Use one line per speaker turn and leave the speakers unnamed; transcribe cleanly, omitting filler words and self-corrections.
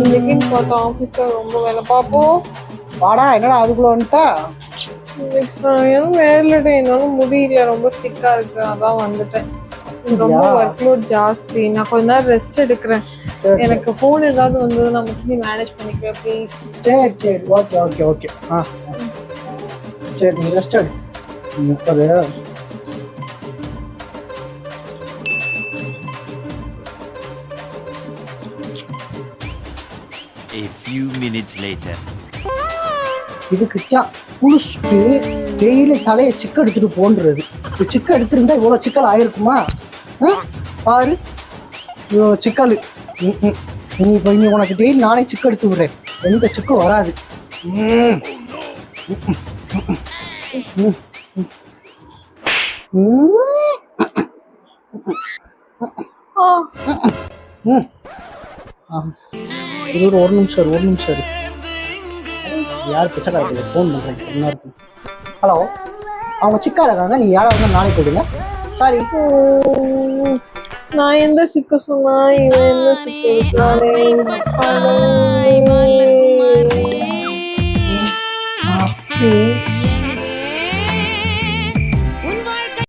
இன்னைக்குன்னு பார்த்தா ஆஃபீஸ்ல ரொம்ப வேலை பார்ப்போம்.
வாடா, என்னடா அதுக்குள்ள வந்துட்டா?
வேலைடா, என்னால முடியல, ரொம்ப சிக்கா இருக்கு, அதான் வந்துட்டேன். ரொம்ப ஒர்க் லோட் ஜாஸ்தி. நான் கொஞ்ச நேரம் ரெஸ்ட் எடுக்கிறேன். எனக்கு ஃபோன் ஏதாவது வந்தது, நான் மட்டும் மேனேஜ் பண்ணிக்கிறேன் ப்ளீஸ்.
சரி சரி, ஓகே ஓகே ஓகே. சரி, நீ ரெஸ்ட் எடு. முப்பது
A few minutes later.
இதுக்கு குளிச்சுட்டு டெய்லி தலையை சிக்க எடுத்துட்டு போன்றது. சிக்க எடுத்துருந்தா இவ்வளோ சிக்கல் ஆயிருக்குமா? பாரு, இவ்வளோ சிக்கல். இனி உனக்கு டெய்லி நானே சிக்க எடுத்து விடுறேன், எந்த சிக்கும் வராது. இது ஒரு நிமிஷம் யார் பிச்சைக்காரங்க ஃபோன் பண்ணுறேன் இன்னொருத்தர். ஹலோ, அவங்க சிக்கா இருக்காங்க, நீ யாராவது இருந்தால் நாளைக்கு கொடுங்க. சாரி,
நான் எந்த சிக்க சொன்னா, இவன் என்ன சிக்க